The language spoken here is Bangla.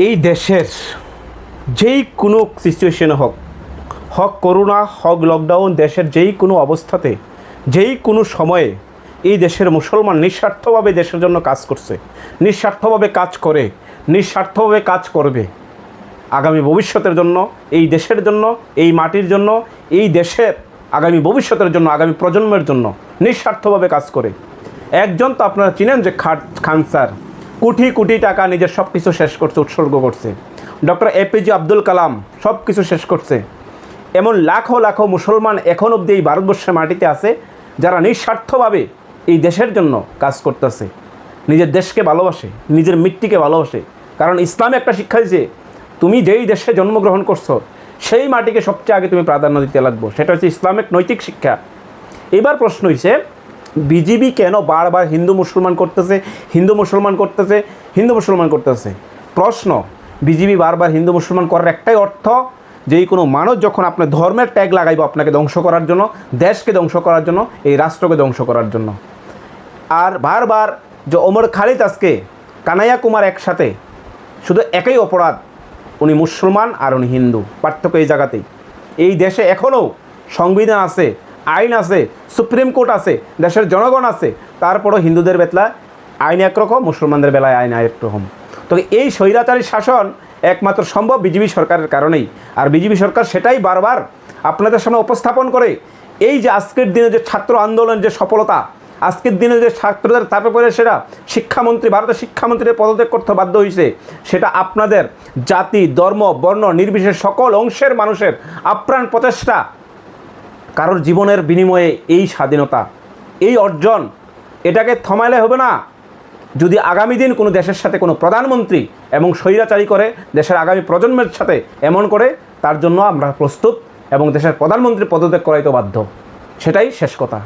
এই দেশের যেই কোনো সিচুয়েশনে হোক, হোক করোনা, হোক লকডাউন, দেশের যেই কোনো অবস্থাতে, যেই কোনো সময়ে এই দেশের মুসলমান নিঃস্বার্থভাবে দেশের জন্য কাজ করছে, নিঃস্বার্থভাবে কাজ করে, নিঃস্বার্থভাবে কাজ করবে আগামী ভবিষ্যতের জন্য, এই দেশের জন্য, এই মাটির জন্য, এই দেশের আগামী ভবিষ্যতের জন্য, আগামী প্রজন্মের জন্য নিঃস্বার্থভাবে কাজ করে। একজন তো আপনারা চিনেন যে খান স্যার কোটি কোটি টাকা নিজের সব কিছু শেষ করছে, উৎসর্গ করছে। ডক্টর এপিজে আব্দুল কালাম সব কিছু শেষ করছে। এমন লাখো লাখো মুসলমান এখন অবধি এই ভারতবর্ষের মাটিতে আছে যারা নিঃস্বার্থভাবে এই দেশের জন্য কাজ করতেছে, নিজের দেশকে ভালোবাসে, নিজের মৃত্যুকে ভালোবাসে। কারণ ইসলামে একটা শিক্ষা দিয়েছে, তুমি যেই দেশে জন্মগ্রহণ করছো সেই মাটিকে সবচেয়ে আগে তুমি প্রাধান্য দিতে লাগবো। সেটা হচ্ছে ইসলামিক নৈতিক শিক্ষা। এবার প্রশ্ন হয়েছে, বিজেপি কেন বারবার হিন্দু মুসলমান করতেছে, হিন্দু মুসলমান করতেছে, হিন্দু মুসলমান করতেছে? প্রশ্ন, বিজেপি বারবার হিন্দু মুসলমান করার একটাই অর্থ, যেই কোনো মানুষ যখন আপনার ধর্মের ট্যাগ লাগাইব আপনাকে ধ্বংস করার জন্য, দেশকে ধ্বংস করার জন্য, এই রাষ্ট্রকে ধ্বংস করার জন্য। আর বারবার যে ওমর খালিদ আজকে কানাইয়া কুমার একসাথে, শুধু একই অপরাধ, উনি মুসলমান আর উনি হিন্দু, পার্থক্য এই জায়গাতেই। এই দেশে এখনও সংবিধান আছে, আইন আছে, সুপ্রিম কোর্ট আছে, দেশের জনগণ আছে, তারপরও হিন্দুদের বেলায় আইন একরকম, মুসলমানদের বেলায় আইন একরকম। তো এই স্বৈরাচারী শাসন একমাত্র সম্ভব বিজেপি সরকারের কারণেই। আর বিজেপি সরকার সেটাই বারবার আপনাদের সামনে উপস্থাপন করে। এই যে আজকের দিনে যে ছাত্র আন্দোলনের যে সফলতা, আজকের দিনে যে ছাত্রদের তাপে পড়ে সেটা শিক্ষামন্ত্রী, ভারতের শিক্ষামন্ত্রীর পদত্যাগ করতে বাধ্য হয়েছে, সেটা আপনাদের জাতি, ধর্ম, বর্ণ নির্বিশেষে সকল অংশের মানুষের আপ্রাণ প্রচেষ্টা। কারোর জীবনের বিনিময়ে এই স্বাধীনতা, এই অর্জন, এটাকে থামাইলে হবে না। যদি আগামী দিন কোনো দেশের সাথে কোনো প্রধানমন্ত্রী এবং স্বৈরাচারী করে, দেশের আগামী প্রজন্মের সাথে এমন করে, তার জন্য আমরা প্রস্তুত এবং দেশের প্রধানমন্ত্রী পদত্যাগ করাইতে বাধ্য। সেটাই শেষ কথা।